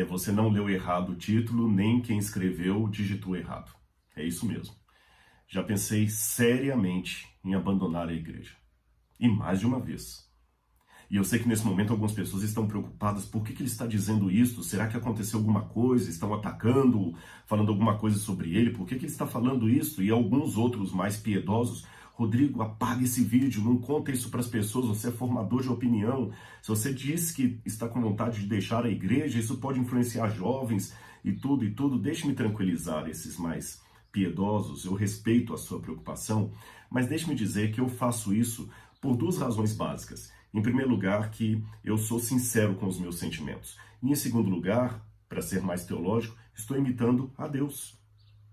Você não leu errado o título, nem quem escreveu digitou errado. É isso mesmo. Já pensei seriamente em abandonar a igreja. E mais de uma vez. E eu sei que nesse momento algumas pessoas estão preocupadas. Por que ele está dizendo isso? Será que aconteceu alguma coisa? Estão atacando, falando alguma coisa sobre ele? Por que ele está falando isso? E alguns outros mais piedosos. Rodrigo, apaga esse vídeo, não conta isso para as pessoas, você é formador de opinião. Se você diz que está com vontade de deixar a igreja, isso pode influenciar jovens e tudo. Deixe-me tranquilizar esses mais piedosos, eu respeito a sua preocupação, mas deixe-me dizer que eu faço isso por duas razões básicas. Em primeiro lugar, que eu sou sincero com os meus sentimentos. E em segundo lugar, para ser mais teológico, estou imitando a Deus.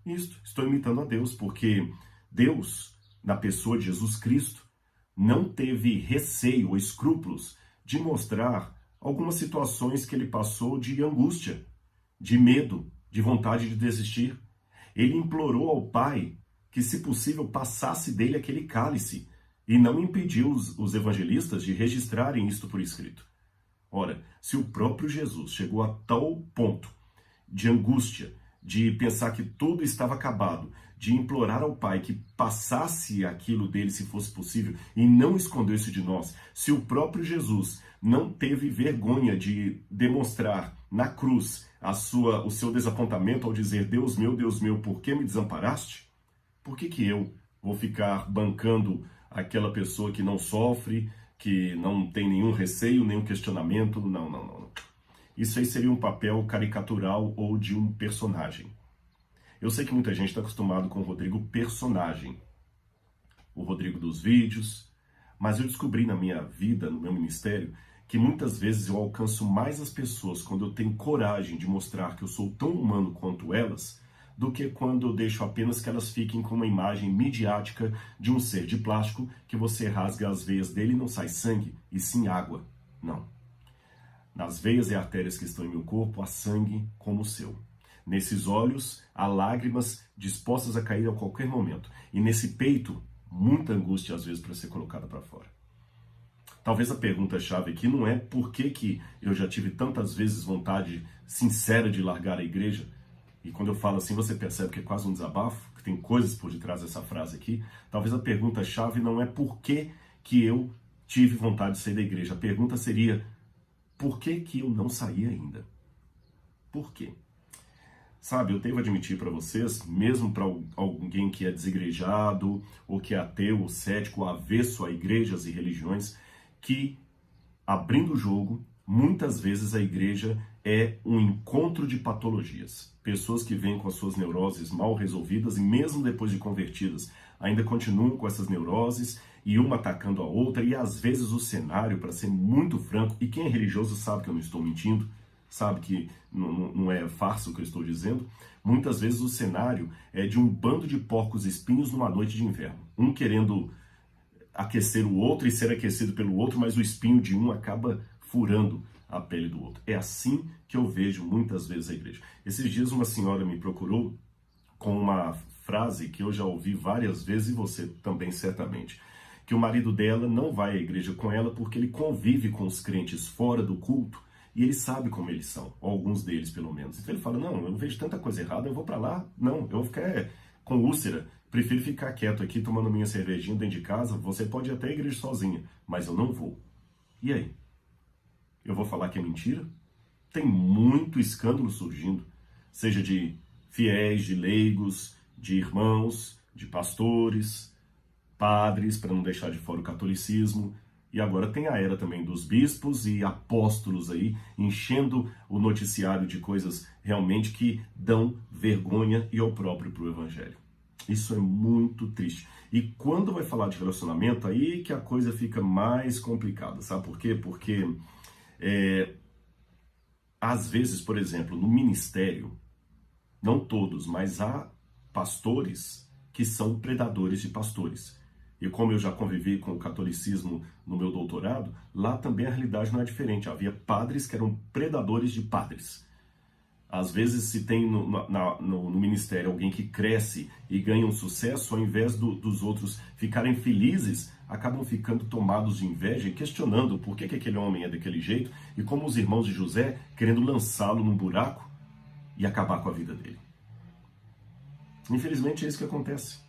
Estou imitando a Deus, porque Deus, na pessoa de Jesus Cristo, não teve receio ou escrúpulos de mostrar algumas situações que ele passou de angústia, de medo, de vontade de desistir. Ele implorou ao Pai que, se possível, passasse dele aquele cálice e não impediu os evangelistas de registrarem isto por escrito. Ora, se o próprio Jesus chegou a tal ponto de angústia, de pensar que tudo estava acabado, de implorar ao Pai que passasse aquilo dele se fosse possível e não escondeu isso de nós, se o próprio Jesus não teve vergonha de demonstrar na cruz o seu desapontamento ao dizer: Deus meu, por que me desamparaste? Por que eu vou ficar bancando aquela pessoa que não sofre, que não tem nenhum receio, nenhum questionamento? Não. Isso aí seria um papel caricatural ou de um personagem. Eu sei que muita gente está acostumado com o Rodrigo personagem, o Rodrigo dos vídeos, mas eu descobri na minha vida, no meu ministério, que muitas vezes eu alcanço mais as pessoas quando eu tenho coragem de mostrar que eu sou tão humano quanto elas, do que quando eu deixo apenas que elas fiquem com uma imagem midiática de um ser de plástico que você rasga as veias dele e não sai sangue, e sim água. Não. Nas veias e artérias que estão em meu corpo, há sangue como o seu. Nesses olhos, há lágrimas dispostas a cair a qualquer momento. E nesse peito, muita angústia às vezes para ser colocada para fora. Talvez a pergunta-chave aqui não é por que eu já tive tantas vezes vontade sincera de largar a igreja. E quando eu falo assim, você percebe que é quase um desabafo, que tem coisas por detrás dessa frase aqui. Talvez a pergunta-chave não é por que eu tive vontade de sair da igreja. A pergunta seria: por que eu não saí ainda? Por quê? Sabe, eu devo admitir para vocês, mesmo para alguém que é desigrejado, ou que é ateu, ou cético, ou avesso a igrejas e religiões, que, abrindo o jogo, muitas vezes a igreja é um encontro de patologias. Pessoas que vêm com as suas neuroses mal resolvidas e mesmo depois de convertidas, ainda continuam com essas neuroses e uma atacando a outra, e às vezes o cenário, para ser muito franco, e quem é religioso sabe que eu não estou mentindo, sabe que não é farsa o que eu estou dizendo, muitas vezes o cenário é de um bando de porcos espinhos numa noite de inverno. Um querendo aquecer o outro e ser aquecido pelo outro, mas o espinho de um acaba furando a pele do outro. É assim que eu vejo muitas vezes a igreja. Esses dias uma senhora me procurou com uma frase que eu já ouvi várias vezes, e você também certamente, que o marido dela não vai à igreja com ela porque ele convive com os crentes fora do culto e ele sabe como eles são, ou alguns deles pelo menos. Então ele fala: não, eu não vejo tanta coisa errada, eu vou para lá, não, eu vou ficar com úlcera, prefiro ficar quieto aqui tomando minha cervejinha dentro de casa, você pode ir até a igreja sozinha, mas eu não vou. E aí? Eu vou falar que é mentira? Tem muito escândalo surgindo, seja de fiéis, de leigos, de irmãos, de pastores, padres, para não deixar de fora o catolicismo. E agora tem a era também dos bispos e apóstolos aí, enchendo o noticiário de coisas realmente que dão vergonha e opróbrio para o evangelho. Isso é muito triste. E quando vai falar de relacionamento, aí que a coisa fica mais complicada. Sabe por quê? Porque às vezes, por exemplo, no ministério, não todos, mas há pastores que são predadores de pastores. E como eu já convivi com o catolicismo no meu doutorado, lá também a realidade não é diferente. Havia padres que eram predadores de padres. Às vezes se tem no ministério alguém que cresce e ganha um sucesso, ao invés dos outros ficarem felizes, acabam ficando tomados de inveja e questionando por que aquele homem é daquele jeito e como os irmãos de José querendo lançá-lo num buraco e acabar com a vida dele. Infelizmente é isso que acontece.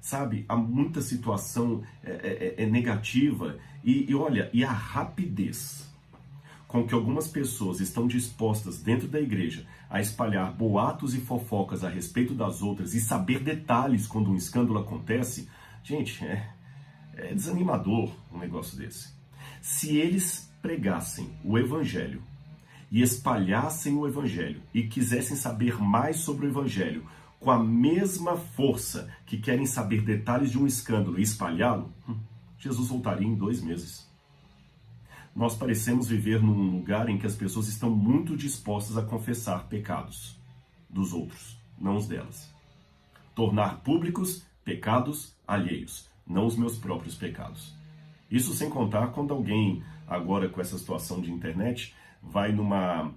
Sabe, há muita situação negativa e olha, e a rapidez com que algumas pessoas estão dispostas dentro da igreja a espalhar boatos e fofocas a respeito das outras e saber detalhes quando um escândalo acontece, gente, é desanimador um negócio desse. Se eles pregassem o evangelho e espalhassem o evangelho e quisessem saber mais sobre o evangelho com a mesma força que querem saber detalhes de um escândalo e espalhá-lo, Jesus voltaria em 2 meses. Nós parecemos viver num lugar em que as pessoas estão muito dispostas a confessar pecados dos outros, não os delas. Tornar públicos pecados alheios, não os meus próprios pecados. Isso sem contar quando alguém, agora com essa situação de internet, vai numa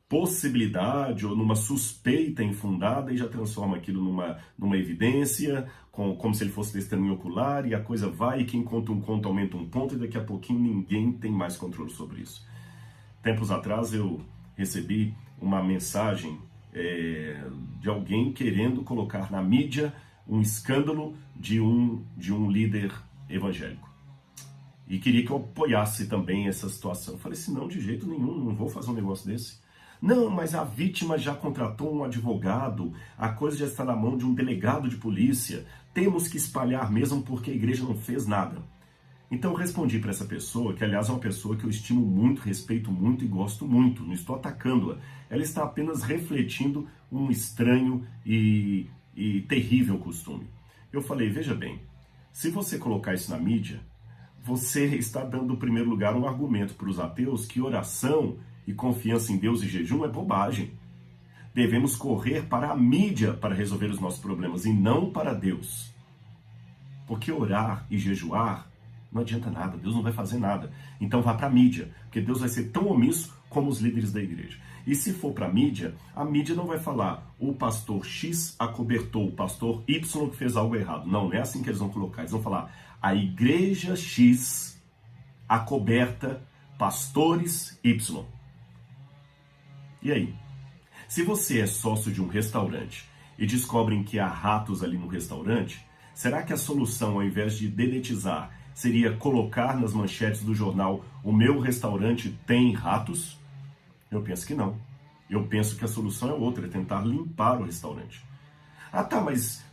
possibilidade ou numa suspeita infundada e já transforma aquilo numa evidência, como se ele fosse testemunho ocular, e a coisa vai, e quem conta um conto aumenta um ponto, e daqui a pouquinho ninguém tem mais controle sobre isso. Tempos atrás eu recebi uma mensagem de alguém querendo colocar na mídia um escândalo de um líder evangélico. E queria que eu apoiasse também essa situação. Eu falei assim, não, de jeito nenhum, não vou fazer um negócio desse. Não, mas a vítima já contratou um advogado, a coisa já está na mão de um delegado de polícia, temos que espalhar mesmo porque a igreja não fez nada. Então eu respondi para essa pessoa, que aliás é uma pessoa que eu estimo muito, respeito muito e gosto muito, não estou atacando-a. Ela está apenas refletindo um estranho e terrível costume. Eu falei, veja bem, se você colocar isso na mídia, você está dando, em primeiro lugar, um argumento para os ateus que oração e confiança em Deus e jejum é bobagem. Devemos correr para a mídia para resolver os nossos problemas e não para Deus. Porque orar e jejuar não adianta nada, Deus não vai fazer nada. Então vá para a mídia, porque Deus vai ser tão omisso como os líderes da igreja. E se for para a mídia não vai falar o pastor X acobertou o pastor Y que fez algo errado. Não, não é assim que eles vão colocar. Eles vão falar a igreja X acoberta pastores Y. E aí? Se você é sócio de um restaurante e descobrem que há ratos ali no restaurante, será que a solução, ao invés de deletizar, seria colocar nas manchetes do jornal o meu restaurante tem ratos? Eu penso que não. Eu penso que a solução é outra, é tentar limpar o restaurante. Ah tá, mas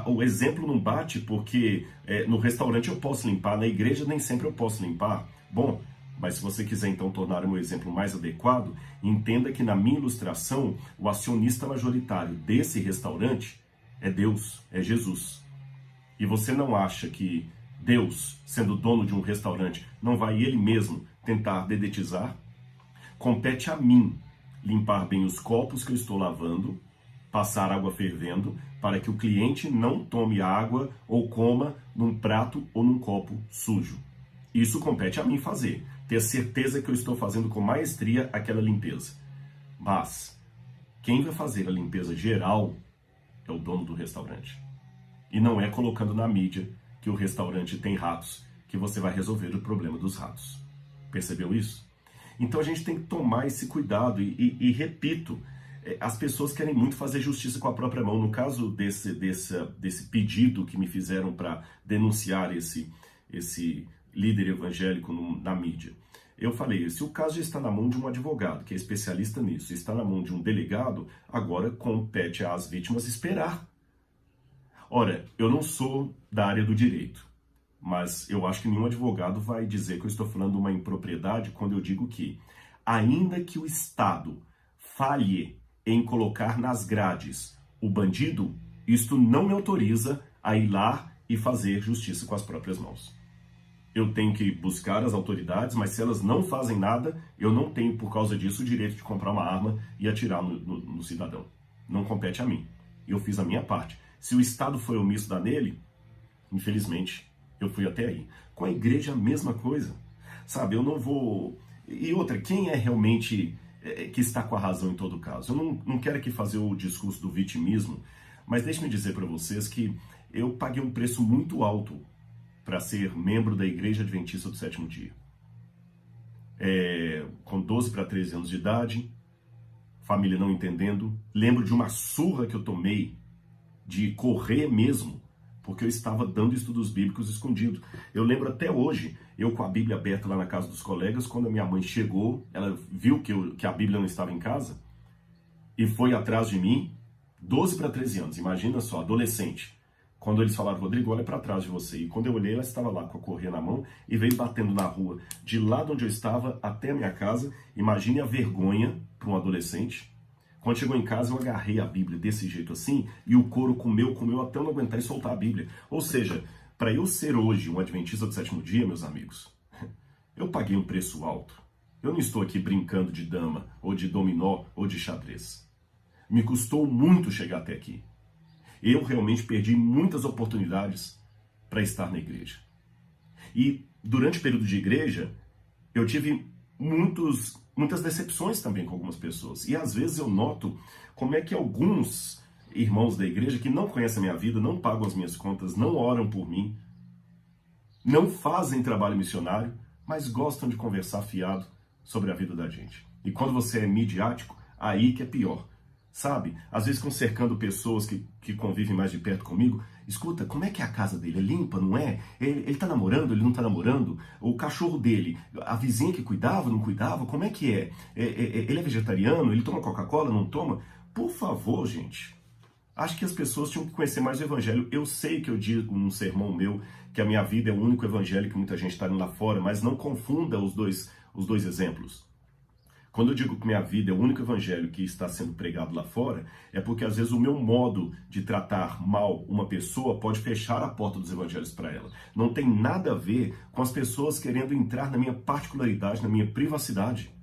o exemplo não bate porque no restaurante eu posso limpar, na igreja nem sempre eu posso limpar. Bom, mas se você quiser então tornar o meu exemplo mais adequado, entenda que na minha ilustração, o acionista majoritário desse restaurante é Deus, é Jesus. E você não acha que Deus, sendo dono de um restaurante, não vai ele mesmo tentar dedetizar? Compete a mim limpar bem os copos que eu estou lavando, passar água fervendo, para que o cliente não tome água ou coma num prato ou num copo sujo. Isso compete a mim fazer, ter certeza que eu estou fazendo com maestria aquela limpeza. Mas quem vai fazer a limpeza geral é o dono do restaurante. E não é colocando na mídia que o restaurante tem ratos que você vai resolver o problema dos ratos. Percebeu isso? Então a gente tem que tomar esse cuidado e repito, as pessoas querem muito fazer justiça com a própria mão. No caso desse pedido que me fizeram para denunciar esse líder evangélico na mídia, eu falei, se o caso já está na mão de um advogado, que é especialista nisso, está na mão de um delegado, agora compete às vítimas esperar. Ora, eu não sou da área do direito, mas eu acho que nenhum advogado vai dizer que eu estou falando uma impropriedade quando eu digo que, ainda que o Estado falhe em colocar nas grades o bandido, isto não me autoriza a ir lá e fazer justiça com as próprias mãos. Eu tenho que buscar as autoridades, mas se elas não fazem nada, eu não tenho, por causa disso, o direito de comprar uma arma e atirar no cidadão. Não compete a mim. Eu fiz a minha parte. Se o Estado foi omisso da nele, infelizmente, eu fui até aí. Com a igreja, a mesma coisa. Sabe, eu não vou... E outra, quem é realmente que está com a razão em todo caso. Eu não quero aqui fazer o discurso do vitimismo, mas deixe-me dizer para vocês que eu paguei um preço muito alto para ser membro da Igreja Adventista do Sétimo Dia. Com 12 para 13 anos de idade, família não entendendo, lembro de uma surra que eu tomei, de correr mesmo, porque eu estava dando estudos bíblicos escondido. Eu lembro até hoje, eu com a Bíblia aberta lá na casa dos colegas, quando a minha mãe chegou, ela viu que a Bíblia não estava em casa, e foi atrás de mim, 12 para 13 anos, imagina só, adolescente. Quando eles falaram, Rodrigo, olha para trás de você. E quando eu olhei, ela estava lá com a correia na mão e veio batendo na rua, de lá de onde eu estava até a minha casa. Imagine a vergonha para um adolescente. Quando chegou em casa, eu agarrei a Bíblia desse jeito assim, e o couro comeu até eu não aguentar e soltar a Bíblia. Ou seja, para eu ser hoje um adventista do sétimo dia, meus amigos, eu paguei um preço alto. Eu não estou aqui brincando de dama, ou de dominó, ou de xadrez. Me custou muito chegar até aqui. Eu realmente perdi muitas oportunidades para estar na igreja. E durante o período de igreja, eu tive muitas decepções também com algumas pessoas. E às vezes eu noto como é que alguns irmãos da igreja que não conhecem a minha vida, não pagam as minhas contas, não oram por mim, não fazem trabalho missionário, mas gostam de conversar fiado sobre a vida da gente. E quando você é midiático, aí que é pior. Sabe? Às vezes ficam cercando pessoas que convivem mais de perto comigo. Escuta, como é que é a casa dele? É limpa, não é? Ele tá namorando, ele não tá namorando? O cachorro dele, a vizinha que cuidava, não cuidava? Como é que é? Ele é vegetariano? Ele toma Coca-Cola, não toma? Por favor, gente. Acho que as pessoas tinham que conhecer mais o evangelho. Eu sei que eu digo num sermão meu que a minha vida é o único evangelho que muita gente está indo lá fora, mas não confunda os dois exemplos. Quando eu digo que minha vida é o único evangelho que está sendo pregado lá fora, é porque às vezes o meu modo de tratar mal uma pessoa pode fechar a porta dos evangelhos para ela. Não tem nada a ver com as pessoas querendo entrar na minha particularidade, na minha privacidade.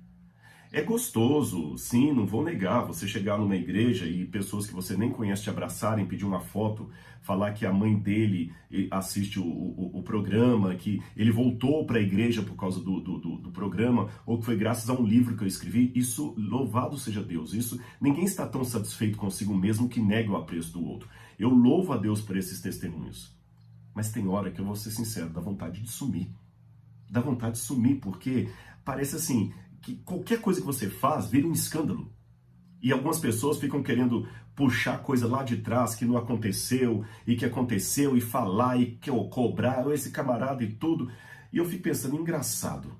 É gostoso, sim, não vou negar, você chegar numa igreja e pessoas que você nem conhece te abraçarem, pedir uma foto, falar que a mãe dele assiste o programa, que ele voltou para a igreja por causa do programa, ou que foi graças a um livro que eu escrevi. Isso, louvado seja Deus, isso, ninguém está tão satisfeito consigo mesmo que nega o apreço do outro. Eu louvo a Deus por esses testemunhos. Mas tem hora que eu vou ser sincero, dá vontade de sumir. Dá vontade de sumir, porque parece assim, que qualquer coisa que você faz vira um escândalo. E algumas pessoas ficam querendo puxar coisa lá de trás que não aconteceu, e falar, e cobrar, esse camarada e tudo. E eu fico pensando, engraçado.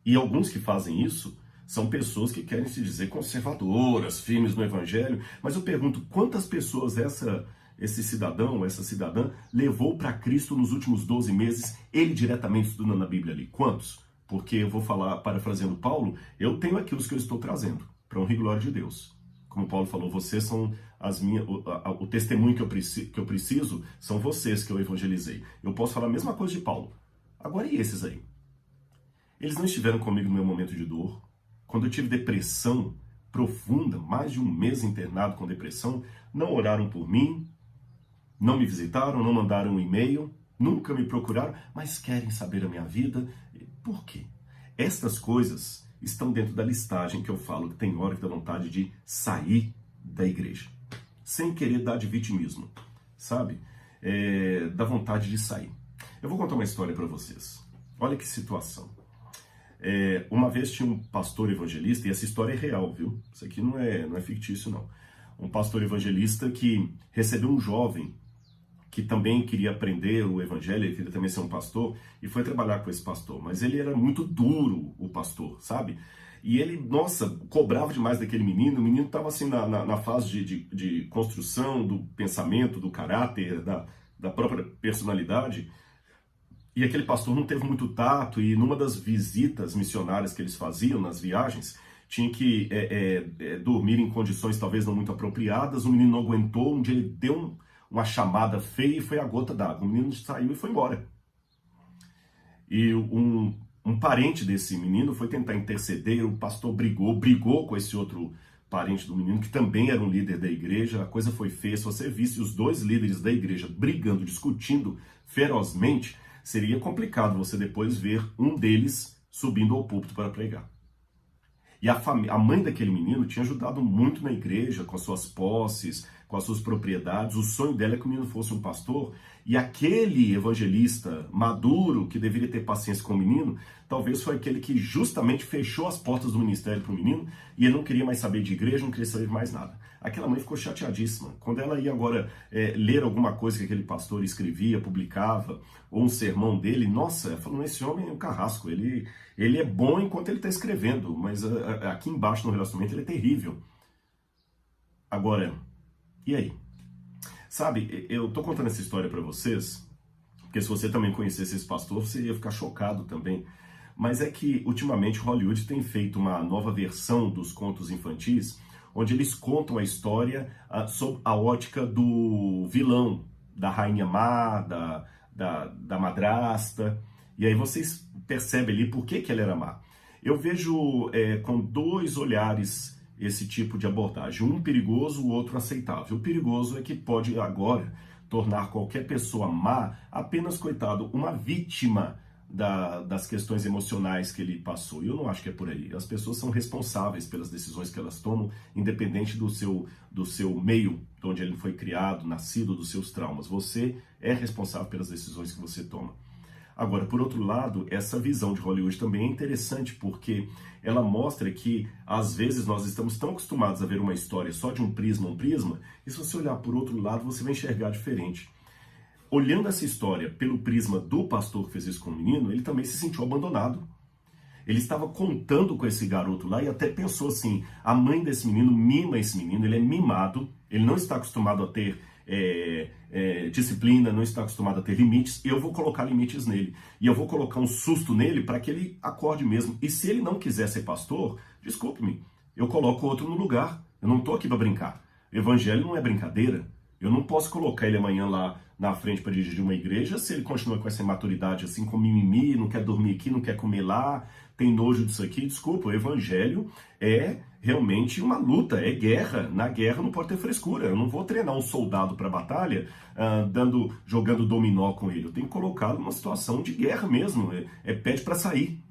E alguns que fazem isso são pessoas que querem se dizer conservadoras, firmes no evangelho. Mas eu pergunto, quantas pessoas esse cidadão, essa cidadã, levou para Cristo nos últimos 12 meses, ele diretamente estudando na Bíblia ali? Quantos? Porque eu vou falar, parafraseando Paulo, eu tenho aqui os que eu estou trazendo, para honra e glória de Deus. Como Paulo falou, vocês são o testemunho que eu preciso, são vocês que eu evangelizei. Eu posso falar a mesma coisa de Paulo. Agora e esses aí? Eles não estiveram comigo no meu momento de dor. Quando eu tive depressão profunda, mais de um mês internado com depressão, não oraram por mim, não me visitaram, não mandaram um e-mail, nunca me procuraram, mas querem saber a minha vida. Por quê? Estas coisas estão dentro da listagem que eu falo, que tem hora que dá vontade de sair da igreja. Sem querer dar de vitimismo, sabe? Dá vontade de sair. Eu vou contar uma história para vocês. Olha que situação. Uma vez tinha um pastor evangelista, e essa história é real, viu? Isso aqui não é fictício, não. Um pastor evangelista que recebeu um jovem que também queria aprender o evangelho, ele queria também ser um pastor, e foi trabalhar com esse pastor. Mas ele era muito duro, o pastor, sabe? E ele, nossa, cobrava demais daquele menino. O menino estava assim na fase de construção do pensamento, do caráter, da própria personalidade. E aquele pastor não teve muito tato, e numa das visitas missionárias que eles faziam nas viagens, tinha que dormir em condições talvez não muito apropriadas. O menino não aguentou, um dia ele deu uma chamada feia e foi a gota d'água. O menino saiu e foi embora. E um parente desse menino foi tentar interceder, o pastor brigou com esse outro parente do menino, que também era um líder da igreja. A coisa foi feia. Se você visse os dois líderes da igreja brigando, discutindo ferozmente, seria complicado você depois ver um deles subindo ao púlpito para pregar. E a mãe daquele menino tinha ajudado muito na igreja, com as suas posses, com as suas propriedades. O sonho dela é que o menino fosse um pastor. E aquele evangelista maduro, que deveria ter paciência com o menino, talvez foi aquele que justamente fechou as portas do ministério para o menino, e ele não queria mais saber de igreja, não queria saber de mais nada. Aquela mãe ficou chateadíssima. Quando ela ia agora ler alguma coisa que aquele pastor escrevia, publicava, ou um sermão dele, nossa, ela falou, esse homem é um carrasco, ele é bom enquanto ele está escrevendo, mas aqui embaixo no relacionamento ele é terrível. Agora, e aí? Sabe, eu tô contando essa história para vocês, porque se você também conhecesse esse pastor, você ia ficar chocado também. Mas é que, ultimamente, Hollywood tem feito uma nova versão dos contos infantis, onde eles contam a história sob a ótica do vilão, da rainha má, da madrasta. E aí vocês percebem ali por que ela era má. Eu vejo com dois olhares esse tipo de abordagem. Um perigoso, o outro aceitável. O perigoso é que pode agora tornar qualquer pessoa má apenas, coitado, uma vítima das questões emocionais que ele passou. E eu não acho que é por aí. As pessoas são responsáveis pelas decisões que elas tomam, independente do seu meio, de onde ele foi criado, nascido, dos seus traumas. Você é responsável pelas decisões que você toma. Agora, por outro lado, essa visão de Hollywood também é interessante, porque ela mostra que, às vezes, nós estamos tão acostumados a ver uma história só de um prisma, e se você olhar por outro lado, você vai enxergar diferente. Olhando essa história pelo prisma do pastor que fez isso com o menino, ele também se sentiu abandonado. Ele estava contando com esse garoto lá e até pensou assim, a mãe desse menino mima esse menino, ele é mimado, ele não está acostumado a ter disciplina, não está acostumado a ter limites, eu vou colocar limites nele. E eu vou colocar um susto nele para que ele acorde mesmo. E se ele não quiser ser pastor, desculpe-me, eu coloco outro no lugar. Eu não estou aqui para brincar. Evangelho não é brincadeira. Eu não posso colocar ele amanhã lá na frente para dirigir uma igreja se ele continua com essa imaturidade assim, com mimimi, não quer dormir aqui, não quer comer lá, tem nojo disso aqui. Desculpa, o evangelho é realmente uma luta, é guerra. Na guerra não pode ter frescura. Eu não vou treinar um soldado para a batalha jogando dominó com ele. Eu tenho que colocá-lo numa situação de guerra mesmo. Pede para sair.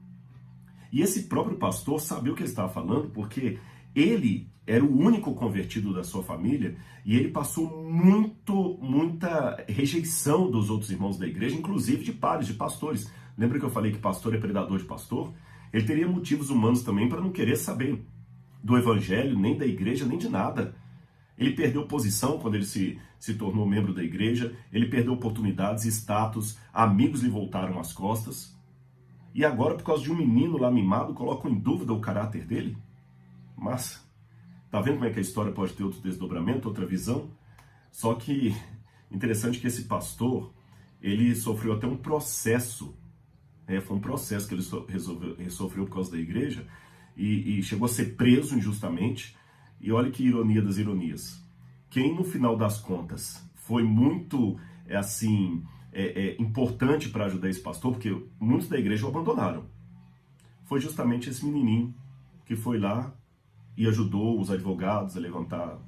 E esse próprio pastor sabia o que ele estava falando, porque ele era o único convertido da sua família e ele passou muita rejeição dos outros irmãos da igreja, inclusive de pares, de pastores. Lembra que eu falei que pastor é predador de pastor? Ele teria motivos humanos também para não querer saber do evangelho, nem da igreja, nem de nada. Ele perdeu posição quando ele se tornou membro da igreja, ele perdeu oportunidades, status, amigos lhe voltaram as costas. E agora, por causa de um menino lá mimado, colocam em dúvida o caráter dele? Mas, tá vendo como é que a história pode ter outro desdobramento, outra visão? Só que, interessante que esse pastor, ele sofreu até um processo. Foi um processo que ele sofreu por causa da igreja e chegou a ser preso injustamente. E olha que ironia das ironias. Quem, no final das contas, foi muito, importante para ajudar esse pastor, porque muitos da igreja o abandonaram, foi justamente esse menininho que foi lá e ajudou os advogados a levantar.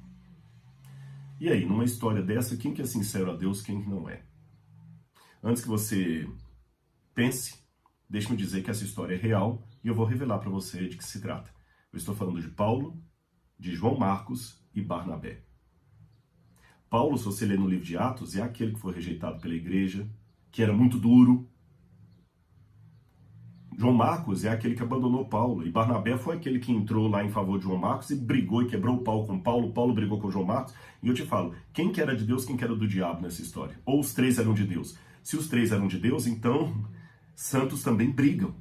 E aí, numa história dessa, quem que é sincero a Deus, quem que não é? Antes que você pense, deixe-me dizer que essa história é real e eu vou revelar para você de que se trata. Eu estou falando de Paulo, de João Marcos e Barnabé. Paulo, se você ler no livro de Atos, é aquele que foi rejeitado pela igreja, que era muito duro. João Marcos é aquele que abandonou Paulo. E Barnabé foi aquele que entrou lá em favor de João Marcos e brigou e quebrou o pau com Paulo. Paulo brigou com João Marcos. E eu te falo, quem que era de Deus, quem que era do diabo nessa história? Ou os três eram de Deus? Se os três eram de Deus, então santos também brigam.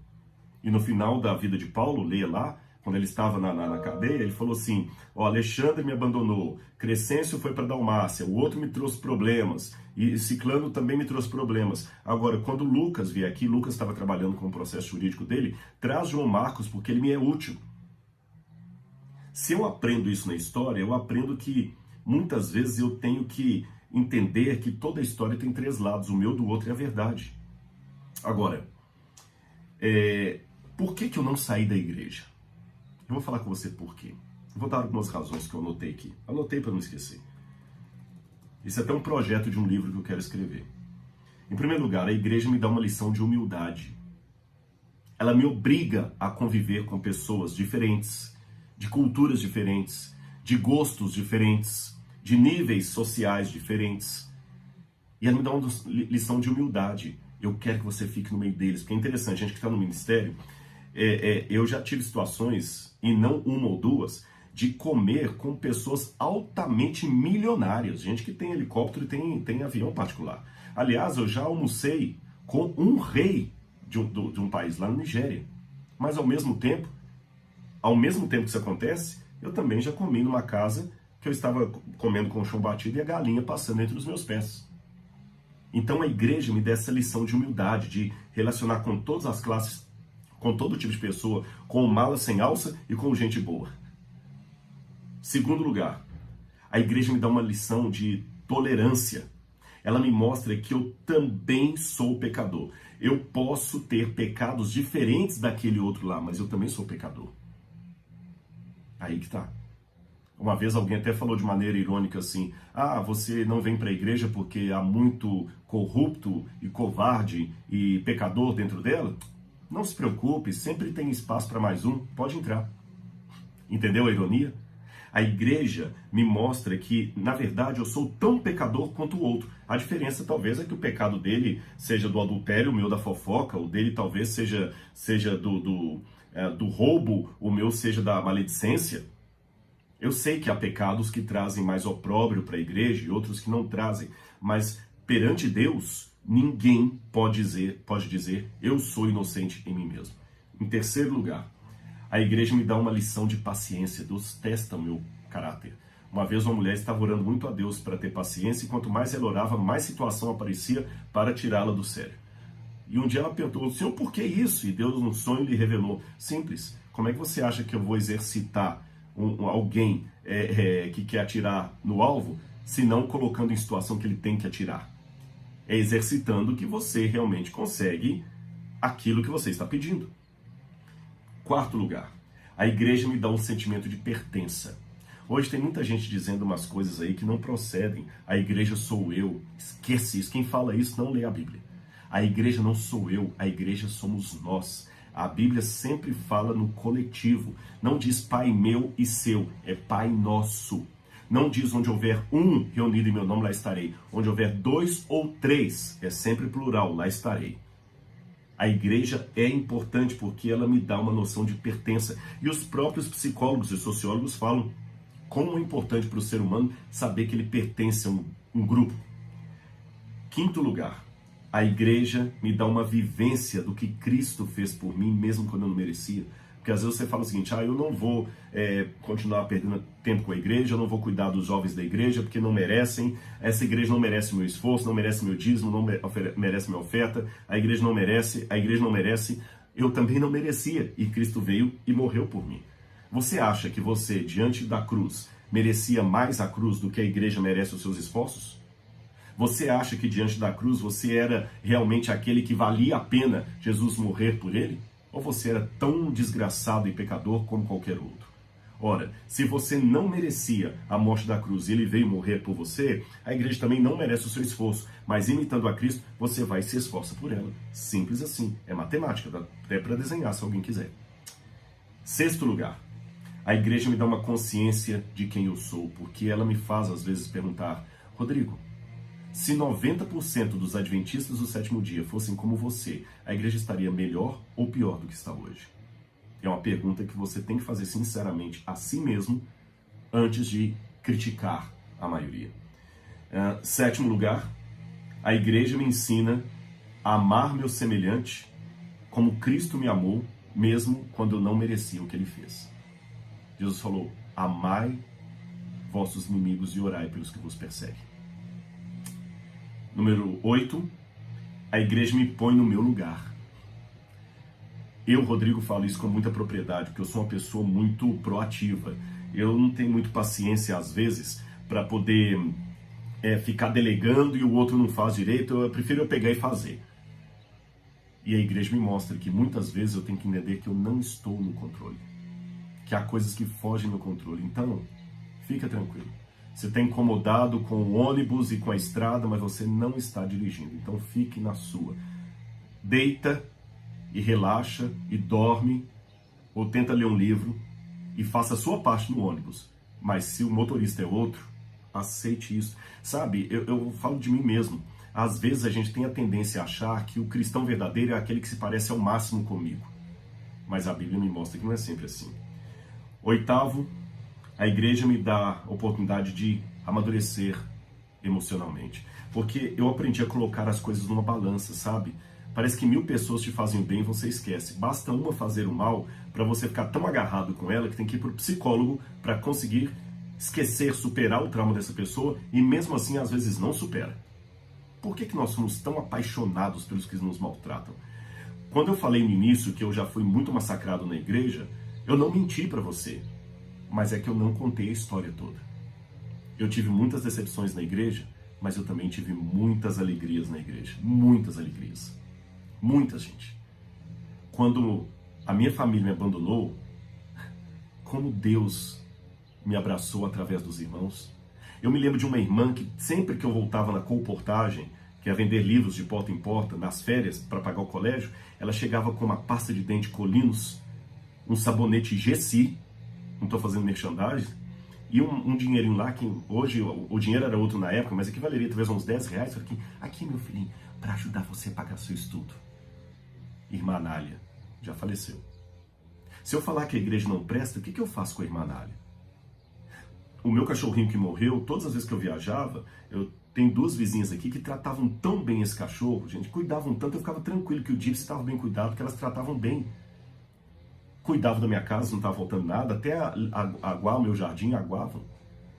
E no final da vida de Paulo, leia lá, quando ele estava na cadeia, ele falou assim, Alexandre me abandonou, Crescêncio foi para Dalmácia, o outro me trouxe problemas, e Ciclano também me trouxe problemas. Agora, quando Lucas vier aqui, Lucas estava trabalhando com o processo jurídico dele, traz João Marcos, porque ele me é útil. Se eu aprendo isso na história, eu aprendo que muitas vezes eu tenho que entender que toda a história tem três lados, o meu, do outro e a verdade. Agora, por que eu não saí da igreja? Eu vou falar com você por quê. Eu vou dar algumas razões que eu anotei aqui. Anotei para não esquecer. Isso é até um projeto de um livro que eu quero escrever. Em primeiro lugar, a igreja me dá uma lição de humildade. Ela me obriga a conviver com pessoas diferentes, de culturas diferentes, de gostos diferentes, de níveis sociais diferentes. E ela me dá uma lição de humildade. Eu quero que você fique no meio deles, porque é interessante, a gente que está no ministério, eu já tive situações, e não uma ou duas, de comer com pessoas altamente milionárias, gente que tem helicóptero e tem avião particular. Aliás, eu já almocei com um rei de um país lá na Nigéria. Mas ao mesmo tempo que isso acontece, eu também já comi numa casa que eu estava comendo com o chão batido e a galinha passando entre os meus pés. Então a igreja me dá essa lição de humildade, de relacionar com todas as classes, com todo tipo de pessoa, com mala sem alça e com gente boa. Segundo lugar, a igreja me dá uma lição de tolerância. Ela me mostra que eu também sou pecador. Eu posso ter pecados diferentes daquele outro lá, mas eu também sou pecador. Aí que tá. Uma vez alguém até falou de maneira irônica assim: ah, você não vem para a igreja porque há muito corrupto e covarde e pecador dentro dela? Não se preocupe, sempre tem espaço para mais um, pode entrar. Entendeu a ironia? A igreja me mostra que, na verdade, eu sou tão pecador quanto o outro. A diferença talvez é que o pecado dele seja do adultério, o meu da fofoca, o dele talvez seja do roubo, o meu seja da maledicência. Eu sei que há pecados que trazem mais opróbrio para a igreja e outros que não trazem, mas perante Deus, ninguém pode dizer eu sou inocente em mim mesmo. Em terceiro lugar, a igreja me dá uma lição de paciência. Deus testa o meu caráter. Uma vez uma mulher estava orando muito a Deus para ter paciência e quanto mais ela orava, mais situação aparecia para tirá-la do sério. E um dia ela perguntou: Senhor, por que isso? E Deus, num sonho, lhe revelou: simples, como é que você acha que eu vou exercitar alguém que quer atirar no alvo, se não colocando em situação que ele tem que atirar? É exercitando que você realmente consegue aquilo que você está pedindo. Quarto lugar, a igreja me dá um sentimento de pertença. Hoje tem muita gente dizendo umas coisas aí que não procedem. A igreja sou eu. Esquece isso. Quem fala isso não lê a Bíblia. A igreja não sou eu, a igreja somos nós. A Bíblia sempre fala no coletivo. Não diz Pai meu e seu, é Pai nosso. Não diz onde houver um reunido em meu nome, lá estarei. Onde houver 2 ou 3, é sempre plural, lá estarei. A igreja é importante porque ela me dá uma noção de pertença. E os próprios psicólogos e sociólogos falam como é importante para o ser humano saber que ele pertence a um grupo. Quinto lugar, a igreja me dá uma vivência do que Cristo fez por mim, mesmo quando eu não merecia. Porque às vezes você fala o seguinte: eu não vou continuar perdendo tempo com a igreja, eu não vou cuidar dos jovens da igreja porque não merecem, essa igreja não merece meu esforço, não merece meu dízimo, não merece minha oferta, a igreja não merece, eu também não merecia e Cristo veio e morreu por mim. Você acha que você, diante da cruz, merecia mais a cruz do que a igreja merece os seus esforços? Você acha que diante da cruz você era realmente aquele que valia a pena Jesus morrer por ele? Ou você era tão desgraçado e pecador como qualquer outro? Ora, se você não merecia a morte da cruz e ele veio morrer por você, a igreja também não merece o seu esforço. Mas imitando a Cristo, você vai e se esforça por ela. Simples assim. É matemática, dá até para desenhar se alguém quiser. Sexto lugar, a igreja me dá uma consciência de quem eu sou, porque ela me faz às vezes perguntar: Rodrigo, se 90% dos adventistas do sétimo dia fossem como você, a igreja estaria melhor ou pior do que está hoje? É uma pergunta que você tem que fazer sinceramente a si mesmo antes de criticar a maioria. Sétimo lugar, a igreja me ensina a amar meu semelhante como Cristo me amou, mesmo quando eu não merecia o que ele fez. Jesus falou: amai vossos inimigos e orai pelos que vos perseguem. Número 8, a igreja me põe no meu lugar. Eu, Rodrigo, falo isso com muita propriedade, porque eu sou uma pessoa muito proativa. Eu não tenho muito paciência, às vezes, para poder ficar delegando e o outro não faz direito. Eu prefiro pegar e fazer. E a igreja me mostra que muitas vezes eu tenho que entender que eu não estou no controle. Que há coisas que fogem do controle. Então, fica tranquilo. Você está incomodado com o ônibus e com a estrada, mas você não está dirigindo. Então fique na sua. Deita e relaxa e dorme, ou tenta ler um livro e faça a sua parte no ônibus. Mas se o motorista é outro, aceite isso. Sabe, eu falo de mim mesmo. Às vezes a gente tem a tendência a achar que o cristão verdadeiro é aquele que se parece ao máximo comigo. Mas a Bíblia me mostra que não é sempre assim. Oitavo, a igreja me dá a oportunidade de amadurecer emocionalmente. Porque eu aprendi a colocar as coisas numa balança, sabe? Parece que 1000 pessoas te fazem o bem e você esquece. Basta uma fazer o mal para você ficar tão agarrado com ela que tem que ir para o psicólogo para conseguir esquecer, superar o trauma dessa pessoa e mesmo assim às vezes não supera. Por que nós somos tão apaixonados pelos que nos maltratam? Quando eu falei no início que eu já fui muito massacrado na igreja, eu não menti para você, mas é que eu não contei a história toda. Eu tive muitas decepções na igreja, mas eu também tive muitas alegrias na igreja. Muitas alegrias. Muita gente. Quando a minha família me abandonou, como Deus me abraçou através dos irmãos. Eu me lembro de uma irmã que sempre que eu voltava na colportagem, que é vender livros de porta em porta, nas férias, para pagar o colégio, ela chegava com uma pasta de dente Colinos, um sabonete Gessi, não estou fazendo merchandising, e um dinheirinho lá, que hoje o dinheiro era outro na época, mas equivaleria talvez uns 10 reais. Eu falei, aqui meu filhinho, para ajudar você a pagar seu estudo. Irmã Anália já faleceu. Se eu falar que a igreja não presta, o que eu faço com a irmã Anália? O meu cachorrinho que morreu, todas as vezes que eu viajava, eu tenho 2 vizinhas aqui que tratavam tão bem esse cachorro, gente, cuidavam tanto, eu ficava tranquilo que o Gypsy estava bem cuidado, que elas tratavam bem. Cuidavam da minha casa, não estava faltando nada, até aguar o meu jardim, aguavam.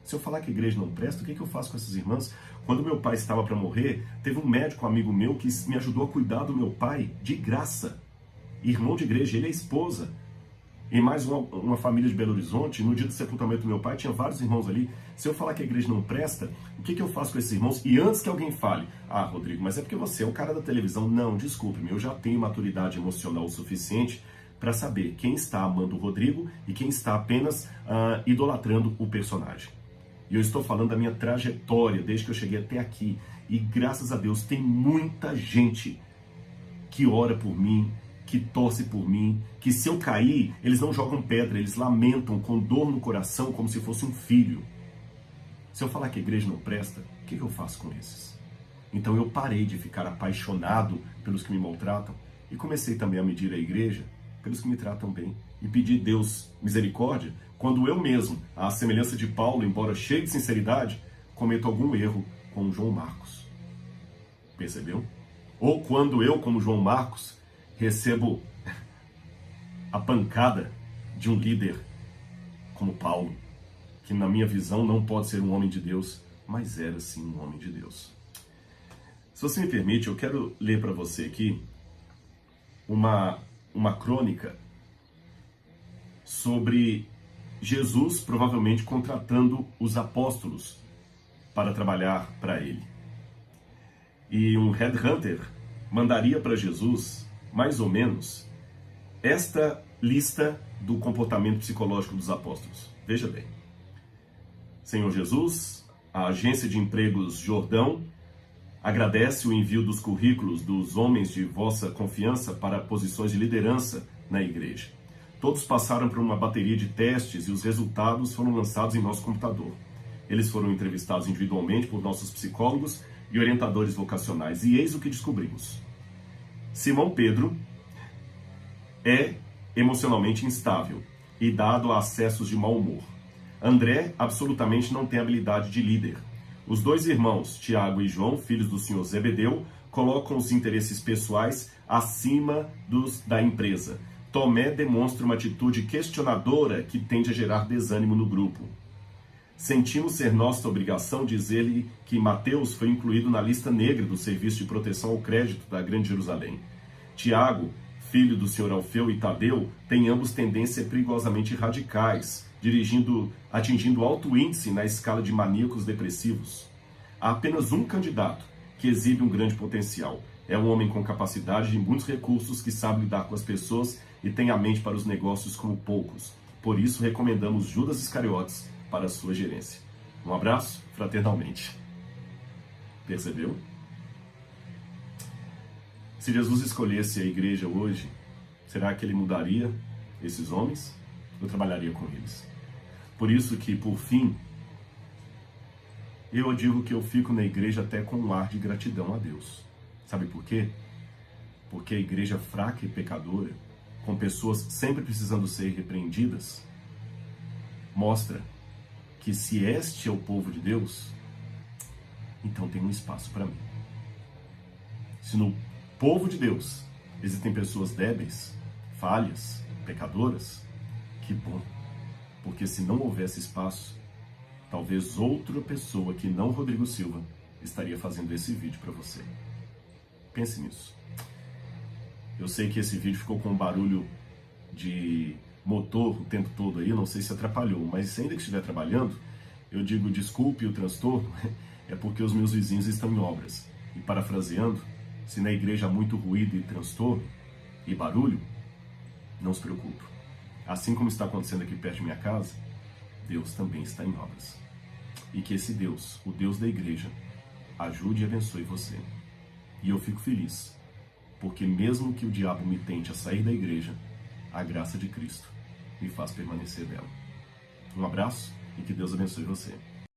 Se eu falar que a igreja não presta, o que eu faço com essas irmãs? Quando meu pai estava para morrer, teve um médico amigo meu que me ajudou a cuidar do meu pai de graça. Irmão de igreja, ele é esposa. E mais uma família de Belo Horizonte, no dia do sepultamento do meu pai, tinha vários irmãos ali. Se eu falar que a igreja não presta, o que eu faço com esses irmãos? E antes que alguém fale, Rodrigo, mas é porque você é o cara da televisão. Não, desculpe-me, eu já tenho maturidade emocional o suficiente para saber quem está amando o Rodrigo e quem está apenas idolatrando o personagem. E eu estou falando da minha trajetória, desde que eu cheguei até aqui. E graças a Deus tem muita gente que ora por mim, que torce por mim, que se eu cair, eles não jogam pedra, eles lamentam com dor no coração, como se fosse um filho. Se eu falar que a igreja não presta, o que eu faço com esses? Então eu parei de ficar apaixonado pelos que me maltratam e comecei também a medir a igreja pelos que me tratam bem e pedir a Deus misericórdia quando eu mesmo, à semelhança de Paulo, embora cheio de sinceridade, cometo algum erro com João Marcos. Percebeu? Ou quando eu, como João Marcos, recebo a pancada de um líder como Paulo, que na minha visão não pode ser um homem de Deus, mas era sim um homem de Deus. Se você me permite, eu quero ler para você aqui uma crônica sobre Jesus provavelmente contratando os apóstolos para trabalhar para ele. E um headhunter mandaria para Jesus, mais ou menos, esta lista do comportamento psicológico dos apóstolos. Veja bem. Senhor Jesus, a agência de empregos Jordão agradece o envio dos currículos dos homens de vossa confiança para posições de liderança na igreja. Todos passaram por uma bateria de testes e os resultados foram lançados em nosso computador. Eles foram entrevistados individualmente por nossos psicólogos e orientadores vocacionais. E eis o que descobrimos. Simão Pedro é emocionalmente instável e dado a acessos de mau humor. André absolutamente não tem habilidade de líder. Os 2 irmãos, Tiago e João, filhos do senhor Zebedeu, colocam os interesses pessoais acima da empresa. Tomé demonstra uma atitude questionadora que tende a gerar desânimo no grupo. Sentimos ser nossa obrigação dizer-lhe que Mateus foi incluído na lista negra do Serviço de Proteção ao Crédito da Grande Jerusalém. Tiago, filho do senhor Alfeu e Tadeu, têm ambos tendências perigosamente radicais, atingindo alto índice na escala de maníacos depressivos. Há apenas um candidato que exibe um grande potencial. É um homem com capacidade e muitos recursos que sabe lidar com as pessoas e tem a mente para os negócios como poucos. Por isso, recomendamos Judas Iscariotes para a sua gerência. Um abraço, fraternalmente. Percebeu? Se Jesus escolhesse a igreja hoje, será que ele mudaria esses homens? eu trabalharia com eles. Por isso que, por fim, eu digo que eu fico na igreja até com um ar de gratidão a Deus. Sabe por quê? Porque a igreja fraca e pecadora, com pessoas sempre precisando ser repreendidas, mostra que se este é o povo de Deus, então tem um espaço para mim. Se no povo de Deus existem pessoas débeis, falhas, pecadoras, que bom. Porque se não houvesse espaço, talvez outra pessoa que não Rodrigo Silva estaria fazendo esse vídeo para você. Pense nisso. Eu sei que esse vídeo ficou com um barulho de motor o tempo todo aí, não sei se atrapalhou, mas ainda que estiver trabalhando, eu digo desculpe o transtorno, é porque os meus vizinhos estão em obras. E parafraseando, se na igreja há muito ruído e transtorno e barulho, não se preocupe. Assim como está acontecendo aqui perto de minha casa, Deus também está em obras. E que esse Deus, o Deus da igreja, ajude e abençoe você. E eu fico feliz, porque mesmo que o diabo me tente a sair da igreja, a graça de Cristo me faz permanecer dela. Um abraço e que Deus abençoe você.